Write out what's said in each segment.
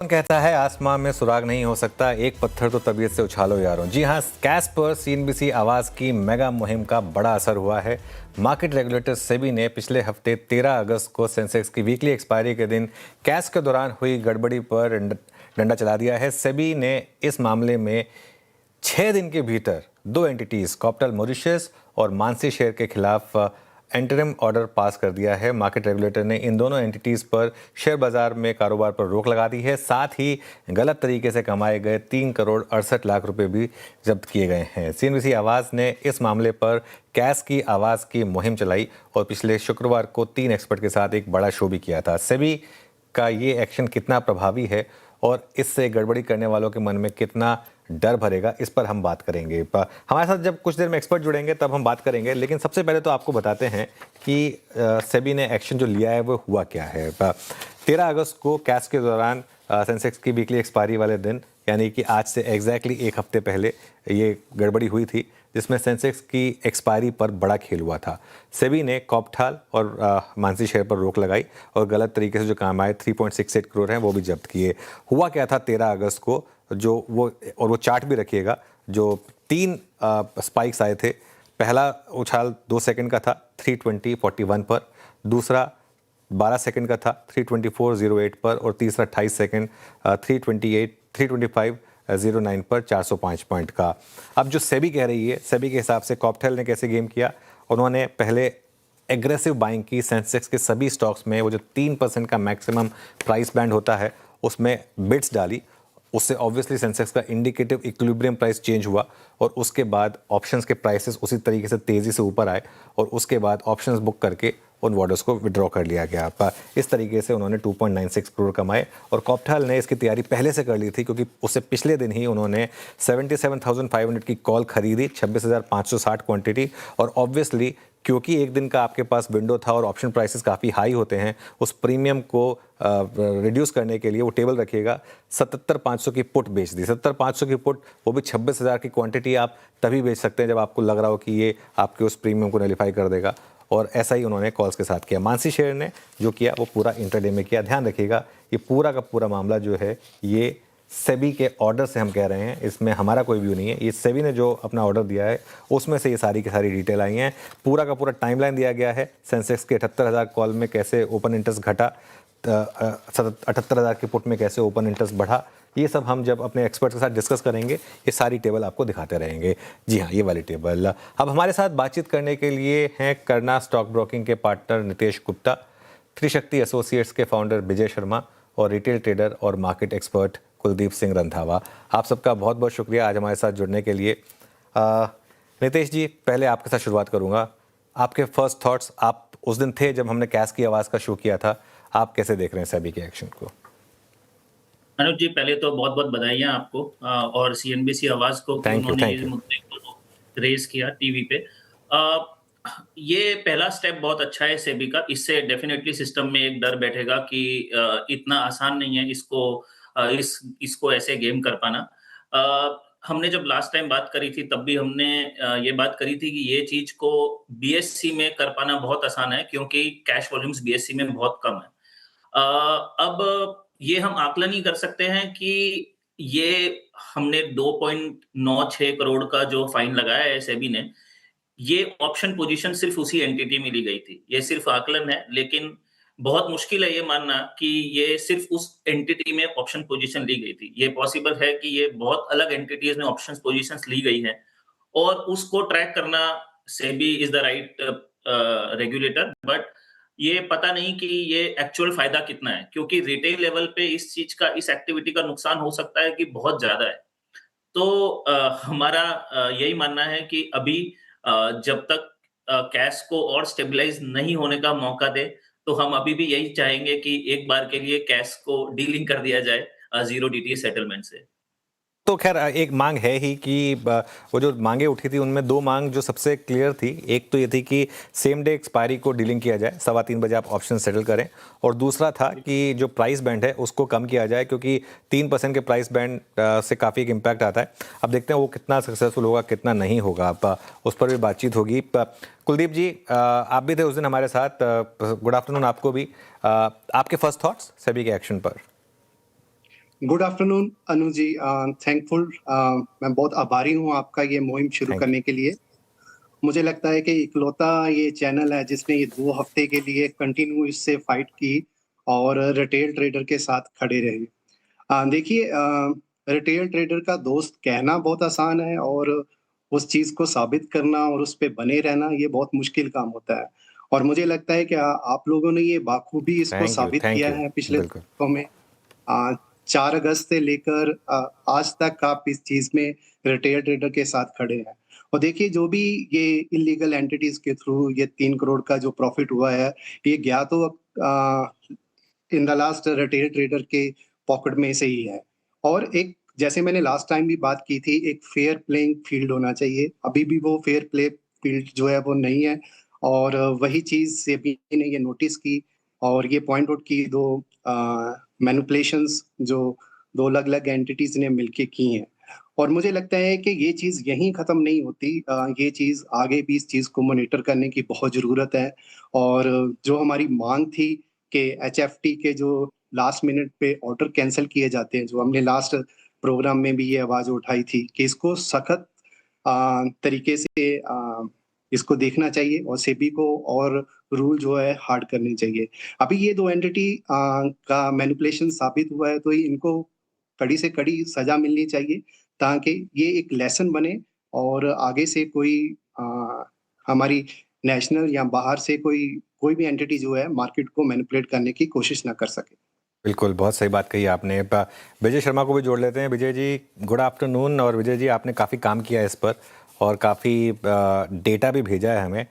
कौन कहता है आसमान में सुराग नहीं हो सकता, एक पत्थर तो तबीयत से उछालो यारों। जी हाँ, कैश पर सीएनबीसी आवाज़ की मेगा मुहिम का बड़ा असर हुआ है। मार्केट रेगुलेटर सेबी ने पिछले हफ्ते 13 अगस्त को सेंसेक्स की वीकली एक्सपायरी के दिन कैश के दौरान हुई गड़बड़ी पर डंडा चला दिया है। सेबी ने इस मामले में 6 दिन के भीतर दो एंटिटीज कॉप्टल मॉरिशस और मानसी शेयर के खिलाफ इंटरिम ऑर्डर पास कर दिया है। मार्केट रेगुलेटर ने इन दोनों एंटिटीज पर शेयर बाजार में कारोबार पर रोक लगा दी है। साथ ही गलत तरीके से कमाए गए 3 करोड़ 68 लाख रुपए भी जब्त किए गए हैं। सीएनबीसी आवाज़ ने इस मामले पर कैश की आवाज़ की मुहिम चलाई और पिछले शुक्रवार को 3 एक्सपर्ट के साथ एक बड़ा शो भी किया था। सेबी का ये एक्शन कितना प्रभावी है और इससे गड़बड़ी करने वालों के मन में कितना डर भरेगा, इस पर हम बात करेंगे। हमारे साथ जब कुछ देर में एक्सपर्ट जुड़ेंगे तब हम बात करेंगे, लेकिन सबसे पहले तो आपको बताते हैं कि सेबी ने एक्शन जो लिया है वो हुआ क्या है। 13 अगस्त को कैश के दौरान सेंसेक्स की वीकली एक्सपायरी वाले दिन, यानी कि आज से एग्जैक्टली एक हफ्ते पहले ये गड़बड़ी हुई थी, जिसमें सेंसेक्स की एक्सपायरी पर बड़ा खेल हुआ था। सेबी ने कॉप्टाल और मानसी शेयर पर रोक लगाई और गलत तरीके से जो काम आए 3.68 करोड़ हैं वो भी जब्त किए। हुआ क्या था 13 अगस्त को, जो वो चार्ट भी रखिएगा, जो 3 स्पाइक्स आए थे। पहला उछाल 2 सेकंड का था 320.41 पर, दूसरा 12 सेकंड का था 324.08 पर और तीसरा 28 सेकंड 325.09 पर 405 पॉइंट का। अब जो सेबी कह रही है, सेबी के हिसाब से कॉप्टेल ने कैसे गेम किया, उन्होंने पहले एग्रेसिव बाइंग की सेंसेक्स के सभी स्टॉक्स में। वो जो 3% का मैक्सिमम प्राइस बैंड होता है उसमें बिड्स डाली। उससे ऑब्वियसली सेंसेक्स का इंडिकेटिव इक्विलिब्रियम प्राइस चेंज हुआ और उसके बाद ऑप्शंस के प्राइसेस उसी तरीके से तेज़ी से ऊपर आए और उसके बाद ऑप्शंस बुक करके उन ऑर्डर्स को विड्रॉ कर लिया गया। इस तरीके से उन्होंने 2.96 करोड़ कमाए और कॉप्टाल ने इसकी तैयारी पहले से कर ली थी, क्योंकि उससे पिछले दिन ही उन्होंने 77,500 की कॉल खरीदी, 26,560 क्वांटिटी। और ऑब्वियसली क्योंकि एक दिन का आपके पास विंडो था और ऑप्शन प्राइसेस काफ़ी हाई होते हैं, उस प्रीमियम को रिड्यूस करने के लिए वो टेबल रखिएगा 77,500 की पुट बेच दी। 77,500 की पुट, वो भी 26,000 की क्वांटिटी आप तभी बेच सकते हैं जब आपको लग रहा हो कि ये आपके उस प्रीमियम को नलीफाई कर देगा, और ऐसा ही उन्होंने कॉल्स के साथ किया। मानसी शेयर ने जो किया वो पूरा इंटरडे में किया। ध्यान रखिएगा, ये पूरा का पूरा मामला जो है ये सेबी के ऑर्डर से हम कह रहे हैं, इसमें हमारा कोई व्यू नहीं है। ये सेबी ने जो अपना ऑर्डर दिया है उसमें से ये सारी की सारी डिटेल आई हैं। पूरा का पूरा टाइमलाइन दिया गया है। सेंसेक्स के 78,000 कॉल में कैसे ओपन इंटरेस्ट घटा, 78,000 के पुट में कैसे ओपन इंटरेस्ट बढ़ा, ये सब हम जब अपने एक्सपर्ट के साथ डिस्कस करेंगे ये सारी टेबल आपको दिखाते रहेंगे। जी हाँ, ये वाली टेबल। अब हमारे साथ बातचीत करने के लिए हैं करना स्टॉक ब्रोकिंग के पार्टनर नितेश गुप्ता, त्रिशक्ति एसोसिएट्स के फाउंडर विजय शर्मा और रिटेल ट्रेडर और मार्केट एक्सपर्ट कुलदीप सिंह रंधावा। आप सबका बहुत बहुत शुक्रिया आज हमारे साथ जुड़ने के लिए। नितेश जी, पहले आपके साथ शुरुआत करूंगा। आपके फर्स्ट थॉट्स, आप उस दिन थे जब हमने कैश की आवाज़ का शो किया था, आप कैसे देख रहे हैं सेबी के एक्शन को? अनुज जी, पहले तो बहुत बहुत बधाइयाँ आपको और सीएनबीसी आवाज़ को कि उन्होंने थैंक इस यू। मुद्दे को रेज़ किया टीवी पे। ये पहला स्टेप बहुत अच्छा है सेबी का। इससे डेफ़िनेटली सिस्टम में एक डर बैठेगा कि इतना आसान नहीं है इसको ऐसे गेम कर पाना। हमने जब लास्ट टाइम बात करी थी तब भी हमने ये बात करी थी कि ये चीज़ को बीएससी में कर पाना बहुत आसान है, क्योंकि कैश वॉल्यूम्स बीएससी में बहुत कम है। अब ये हम आकलन ही कर सकते हैं कि ये हमने 2.96 करोड़ का जो फाइन लगाया है सेबी ने, ये ऑप्शन पोजीशन सिर्फ उसी एंटिटी में ली गई थी। ये सिर्फ आकलन है, लेकिन बहुत मुश्किल है ये मानना कि ये सिर्फ उस एंटिटी में ऑप्शन पोजीशन ली गई थी। ये पॉसिबल है कि ये बहुत अलग एंटिटीज़ में ऑप्शंस पोजीशंस ली गई हैं और उसको ट्रैक करना SEBI is the right regulator, but ये पता नहीं कि ये एक्चुअल फ़ायदा कितना है, क्योंकि रिटेल लेवल पे इस चीज़ का, इस एक्टिविटी का नुकसान हो सकता है कि बहुत ज़्यादा है। तो हमारा यही मानना है कि अभी जब तक कैश को और स्टेबलाइज़ नहीं होने का मौका दें, तो हम अभी भी यही चाहेंगे कि एक बार के लिए कैश को डीलिंक कर दिया जाए ज़ीरो डीटी सेटलमेंट से। तो खैर एक मांग है ही कि वो जो मांगे उठी थी उनमें 2 मांग जो सबसे क्लियर थी, एक तो ये थी कि सेम डे एक्सपायरी को डीलिंग किया जाए, 3:15 बजे आप ऑप्शन सेटल करें, और दूसरा था कि जो प्राइस बैंड है उसको कम किया जाए, क्योंकि 3% के प्राइस बैंड से काफ़ी एक इम्पैक्ट आता है। अब देखते हैं वो कितना सक्सेसफुल होगा, कितना नहीं होगा, उस पर भी बातचीत होगी। कुलदीप जी, आप भी थे उस दिन हमारे साथ, गुड आफ्टरनून आपको भी। आपके फर्स्ट थॉट्स सेबी के एक्शन पर? Good afternoon Anu ji. Thankful, मैं बहुत आभारी हूँ आपका ये मुहिम शुरू थैंक यू। करने के लिए। मुझे लगता है कि इकलौता ये चैनल है जिसने ये 2 हफ्ते के लिए कंटिन्यू इससे फाइट की और रिटेल ट्रेडर के साथ खड़े रहे। देखिए, रिटेल ट्रेडर का दोस्त कहना बहुत आसान है और उस चीज़ को साबित करना और उस पे बने रहना ये बहुत मुश्किल काम होता है। और मुझे लगता है कि आप लोगों ने ये बाखूबी इसको साबित थैंक किया यू। है पिछले बिल्कुल। हफ्तों में। 4 अगस्त से लेकर आज तक आप इस चीज़ में रिटेल ट्रेडर के साथ खड़े हैं। और देखिए, जो भी ये इल्लीगल एंटिटीज़ के थ्रू ये 3 करोड़ का जो प्रॉफ़िट हुआ है, ये गया तो in the last retail trader के पॉकेट में से ही है। और एक, जैसे मैंने लास्ट टाइम भी बात की थी, एक फेयर प्लेइंग फील्ड होना चाहिए। अभी भी वो फेयर प्ले फील्ड जो है वो नहीं है और वही चीज़ सेबी ने ये नोटिस की और ये पॉइंट आउट की 2 मैनिपुलेशंस जो 2 अलग-अलग एंटिटीज़ ने मिलके की हैं। और मुझे लगता है कि ये चीज़ यहीं ख़त्म नहीं होती। ये चीज़ आगे भी इस चीज़ को मॉनिटर करने की बहुत ज़रूरत है। और जो हमारी माँग थी कि एचएफटी के जो लास्ट मिनट पे ऑर्डर कैंसल किए जाते हैं, जो हमने लास्ट प्रोग्राम में भी ये आवाज़ उठाई थी कि इसको सख़्त तरीके से इसको देखना चाहिए और सेबी को और रूल जो है हार्ड करने चाहिए। अभी ये 2 एंटिटी का मैनिपुलेशन साबित हुआ है तो इनको कड़ी से कड़ी सज़ा मिलनी चाहिए ताकि ये एक लेसन बने और आगे से कोई हमारी नेशनल या बाहर से कोई भी एंटिटी जो है मार्केट को मैनिपुलेट करने की कोशिश ना कर सके। बिल्कुल, बहुत सही बात कही आपने। विजय शर्मा को भी जोड़ लेते हैं। Vijay ji, good afternoon. और विजय जी, आपने काफ़ी काम किया है इस पर और काफ़ी डेटा भी भेजा है हमें।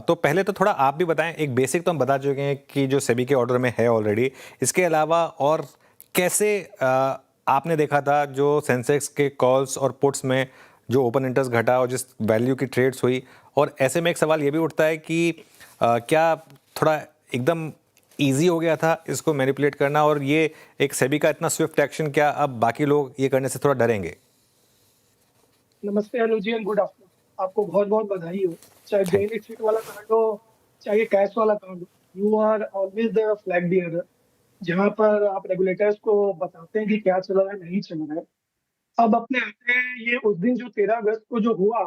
तो पहले तो थोड़ा आप भी बताएं, एक बेसिक तो हम बता चुके हैं कि जो सेबी के ऑर्डर में है ऑलरेडी, इसके अलावा और कैसे आपने देखा था जो सेंसेक्स के कॉल्स और पुट्स में जो ओपन इंटरेस्ट घटा और जिस वैल्यू की ट्रेड्स हुई, और ऐसे में एक सवाल ये भी उठता है कि क्या थोड़ा एकदम ईज़ी हो गया था इसको मैनिपुलेट करना, और ये एक सेबी का इतना स्विफ्ट एक्शन, क्या अब बाकी लोग ये करने से थोड़ा डरेंगे? नमस्ते अनुजी एंड गुड आफ्टरनून। आपको बहुत-बहुत बधाई हो। चाहे थैंक जेएनएक्स सीट वाला कांड हो, चाहे कैश वाला कांड हो, you are always the flag bearer, जहाँ पर आप रेगुलेटर्स को बताते हैं कि क्या चल रहा है, नहीं चल रहा है। अब अपने आते हैं ये उस दिन जो 13 अगस्त को जो हुआ,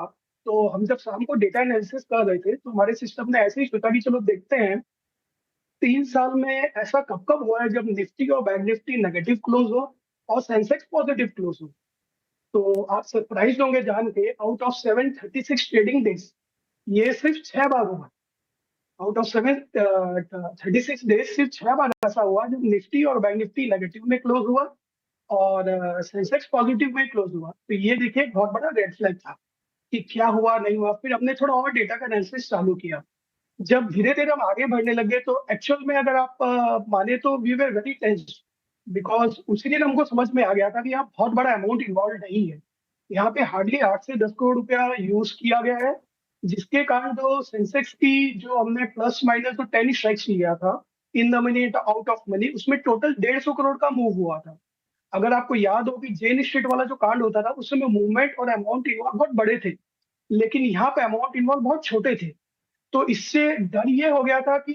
तो हम जब शाम को डेटा एनालिसिस कर रहे थे, तो हमारे सिस्टम ने ऐसे ही सोचा कि चलो देखते हैं, 3 साल में ऐसा कब-कब हुआ है जब निफ्टी और बैंक निफ्टी नेगेटिव क्लोज़ हो और सेंसेक्स पॉजिटिव क्लोज़ हो। तो आप सरप्राइज़्ड होंगे जान के, आउट ऑफ 736 ट्रेडिंग डेज़ ये सिर्फ 6 बार हुआ। आउट ऑफ 36 डेज़ सिर्फ 6 बार ऐसा हुआ जब निफ्टी और बैंक निफ्टी नेगेटिव में क्लोज़ हुआ और सेंसेक्स पॉजिटिव में क्लोज़ हुआ। तो ये देखिए एक बहुत बड़ा रेड फ्लैग था कि क्या हुआ, नहीं हुआ। फिर हमने थोड़ा और डेटा का एनालिसिस चालू किया। जब धीरे-धीरे हम आगे बढ़ने लगे तो एक्चुअल में अगर आप माने तो we were very tensed because उसी दिन हमको समझ में आ गया था कि यहाँ बहुत बड़ा अमाउंट इन्वॉल्व्ड नहीं है। यहाँ पे हार्डली 8 से 10 करोड़ रुपया यूज़ किया गया है, जिसके कारण जो सेंसेक्स की जो हमने प्लस माइनस जो 10 स्ट्राइक्स लिया था, in the money out of money, उसमें टोटल 150 करोड़ का मूव हुआ था। अगर आपको याद हो कि जेन स्ट्रीट वाला जो कांड होता था, उसमें मूवमेंट और अमाउंट इन्वॉल्व बहुत बड़े थे, लेकिन यहाँ पे अमाउंट इन्वॉल्व बहुत छोटे थे। तो इससे डर ये हो गया था कि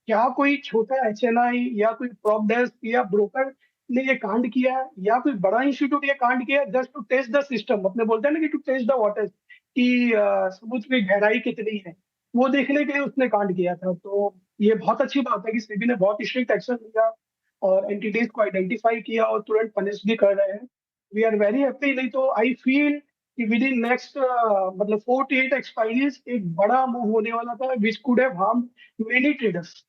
क्या कोई छोटा एचएनआई या कोई प्रॉप डेस्क या ब्रोकर ने ये कांड किया है या कोई बड़ा इंस्टीट्यूट ये कांड किया है just to test the system. अपने बोलते हैं ना कि टू टेस्ट द वाटर्स कि समुद्र की गहराई कितनी है, वो देखने के लिए उसने कांड किया था। तो ये बहुत अच्छी बात है कि सेबी ने बहुत स्ट्रिक्ट एक्शन लिया और एंटिटीज को आइडेंटिफाई किया और तुरंत पनिश भी कर रहे हैं। We are very happy. नहीं तो आई फील कि विद इन नेक्स्ट मतलब 4 to 8 एक्सपायरीज एक बड़ा मूव होने वाला था which could have harmed many traders.